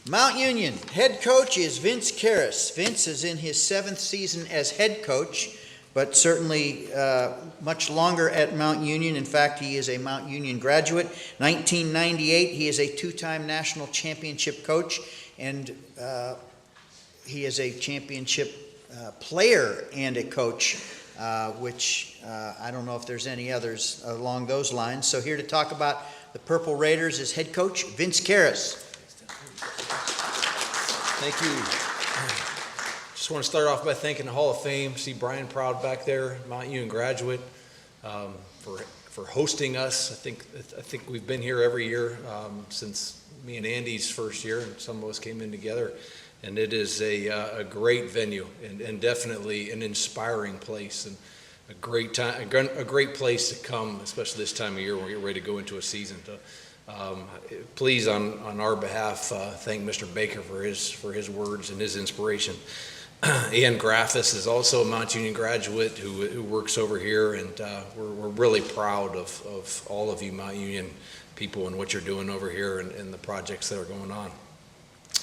Mount Union head coach is Vince Kehres. Vince is in his 7th season as head coach, but certainly much longer at Mount Union. In fact, he is a Mount Union graduate. 1998, he is a 2-time national championship coach, and he is a championship player and a coach, which I don't know if there's any others along those lines. So here to talk about the Purple Raiders is head coach Vince Kehres. Thank you. Just want to start off by thanking the Hall of Fame. See Brian Proud back there, Mount Union graduate, for hosting us. I think we've been here every year since me and Andy's first year, and some of us came in together. And it is a great venue and definitely an inspiring place and a great time, a great place to come, especially this time of year when we get ready to go into a season. Please, on our behalf, thank Mr. Baker for his words and his inspiration. Ian Graffis is also a Mount Union graduate who works over here, and we're really proud of all of you Mount Union people and what you're doing over here and the projects that are going on.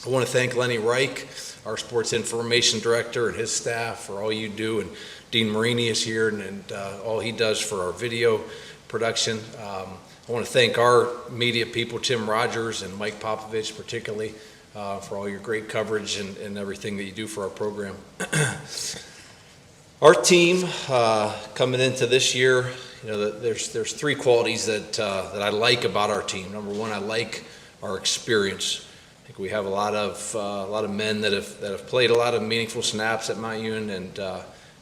I want to thank Lenny Reich, our sports information director, and his staff for all you do, and Dean Marini is here and all he does for our video production. I want to thank our media people, Tim Rogers and Mike Popovich particularly, for all your great coverage and everything that you do for our program. Our team coming into this year, there's 3 qualities that I like about our team. Number one, I like our experience. I think we have a lot of men that have played a lot of meaningful snaps at Mount Union, and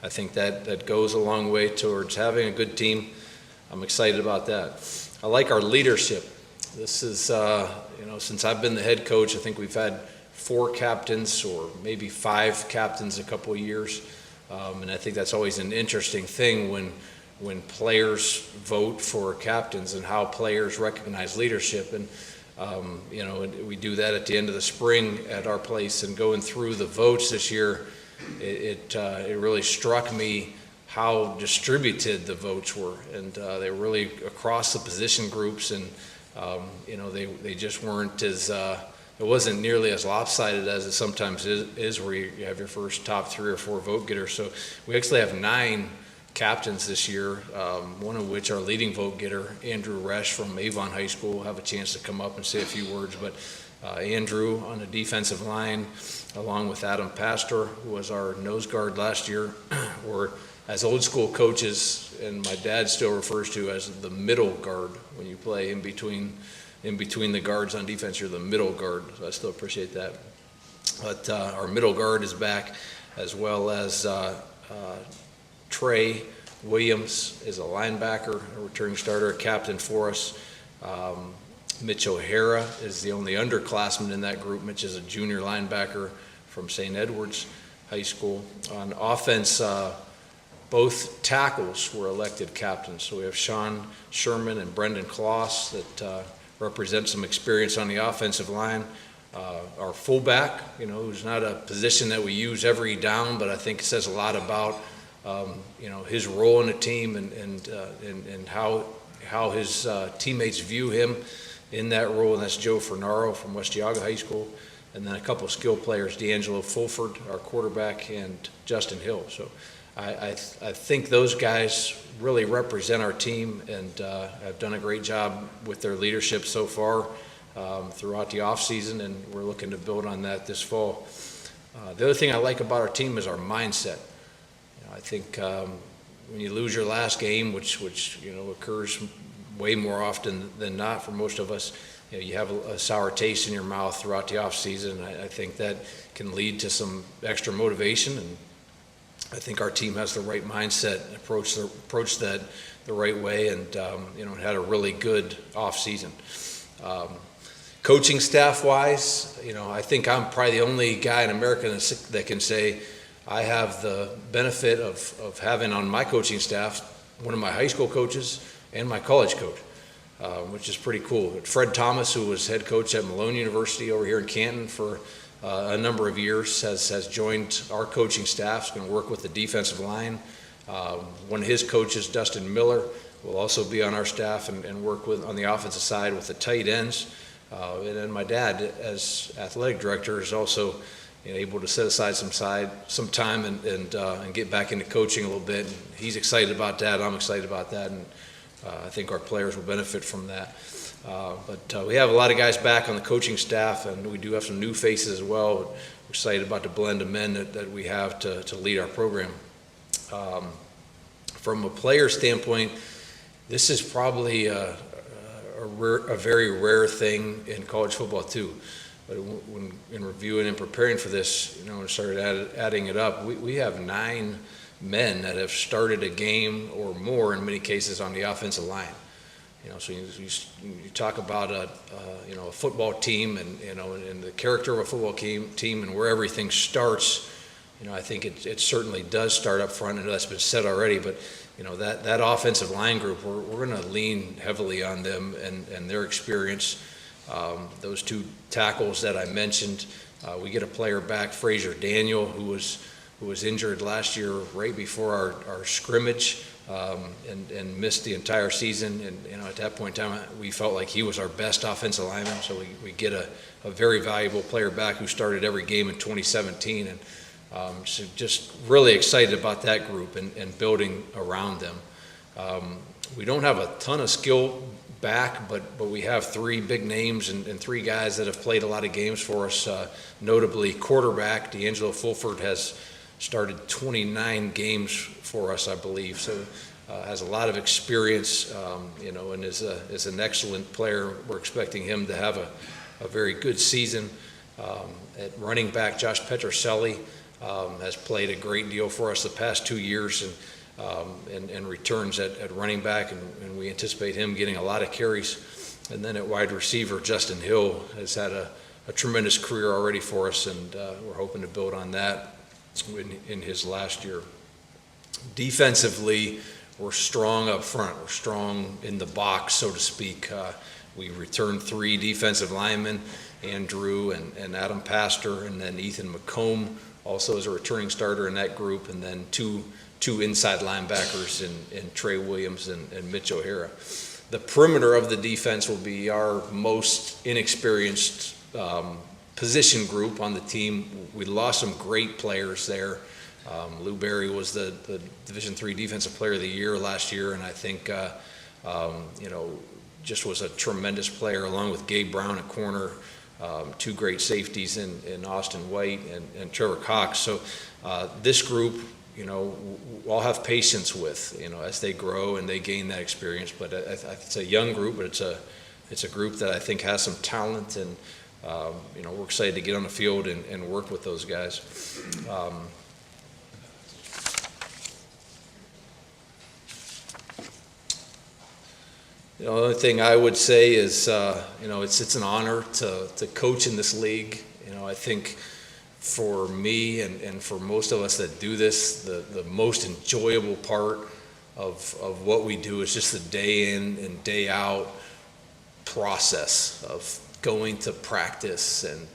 I think that goes a long way towards having a good team. I'm excited about that. I like our leadership. This is, since I've been the head coach, I think we've had 4 captains or maybe 5 captains a couple of years. And I think that's always an interesting thing when players vote for captains and how players recognize leadership. And, we do that at the end of the spring at our place, and going through the votes this year, it really struck me how distributed the votes were, and they were really across the position groups, and they just weren't as it wasn't nearly as lopsided as it sometimes is where you have your first top 3 or 4 vote getters. So we actually have 9 captains this year, one of which our leading vote getter, Andrew Resch from Avon High School, will have a chance to come up and say a few words. But Andrew on the defensive line, along with Adam Pastor, who was our nose guard last year, were, as old school coaches, and my dad still refers to as the middle guard. When you play in between the guards on defense, you're the middle guard. So I still appreciate that. But our middle guard is back, as well as Trey Williams is a linebacker, a returning starter, a captain for us. Mitch O'Hara is the only underclassman in that group. Mitch is a junior linebacker from St. Edward's High School. On offense, both tackles were elected captains. So we have Sean Sherman and Brendan Kloss that represent some experience on the offensive line. Our fullback, who's not a position that we use every down, but I think it says a lot about his role in the team and how his teammates view him in that role, and that's Joe Fernaro from West Geauga High School. And then a couple of skill players, D'Angelo Fulford, our quarterback, and Justin Hill. So I think those guys really represent our team and have done a great job with their leadership so far throughout the offseason, and we're looking to build on that this fall. The other thing I like about our team is our mindset. I think when you lose your last game, which occurs way more often than not for most of us, you have a sour taste in your mouth throughout the offseason. I think that can lead to some extra motivation, and I think our team has the right mindset and approach that the right way, and had a really good offseason. Coaching staff-wise, I think I'm probably the only guy in America that can say I have the benefit of having on my coaching staff one of my high school coaches and my college coach, which is pretty cool. Fred Thomas, who was head coach at Malone University over here in Canton for a number of years, has joined our coaching staff. He's going to work with the defensive line. One of his coaches, Dustin Miller, will also be on our staff and work on the offensive side with the tight ends. And then my dad, as athletic director, is also able to set aside some time and get back into coaching a little bit. And he's excited about that. I'm excited about that, and I think our players will benefit from that. But we have a lot of guys back on the coaching staff, and we do have some new faces as well. We're excited about the blend of men that we have to lead our program. From a player standpoint, this is probably a very rare thing in college football too. But when in reviewing and preparing for this, and started adding it up, we have 9 men that have started a game or more in many cases on the offensive line. So you talk about a football team and the character of a football team and where everything starts. I think it certainly does start up front, and that's been said already. But that offensive line group, we're going to lean heavily on them and their experience. Those 2 tackles that I mentioned, we get a player back, Frazier Daniel, who was injured last year right before our scrimmage, and missed the entire season. And at that point in time, we felt like he was our best offensive lineman. So we get a very valuable player back who started every game in 2017, and so just really excited about that group and building around them. We don't have a ton of skill back, but we have 3 big names and 3 guys that have played a lot of games for us. Notably, quarterback D'Angelo Fulford has started 29 games for us, I believe. So has a lot of experience, and is an excellent player. We're expecting him to have a very good season. At running back, Josh Petroselli has played a great deal for us the past 2 years, and returns at running back, and we anticipate him getting a lot of carries. And then at wide receiver, Justin Hill has had a tremendous career already for us, and we're hoping to build on that in his last year. Defensively, we're strong up front. We're strong in the box, so to speak. We returned 3 defensive linemen, Andrew and Adam Pastor, and then Ethan McComb also as a returning starter in that group, and then two inside linebackers in Trey Williams and Mitch O'Hara. The perimeter of the defense will be our most inexperienced position group on the team. We lost some great players there. Lou Berry was the Division III Defensive Player of the Year last year, and I think just was a tremendous player, along with Gabe Brown at corner, 2 great safeties in Austin White and Trevor Cox. So this group, I'll have patience with, as they grow and they gain that experience. But it's a young group, but it's a group that I think has some talent, and we're excited to get on the field and work with those guys. The only thing I would say is, it's an honor to coach in this league. I think for me and for most of us that do this, the most enjoyable part of what we do is just the day in and day out process of going to practice and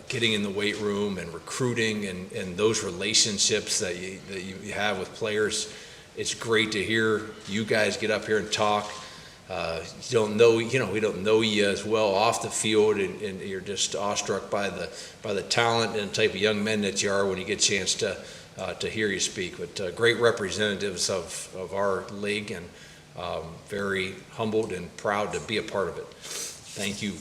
getting in the weight room and recruiting and those relationships that you have with players. It's great to hear you guys get up here and talk. We don't know you as well off the field, and you're just awestruck by the talent and type of young men that you are when you get a chance to hear you speak. But great representatives of our league, and very humbled and proud to be a part of it. Thank you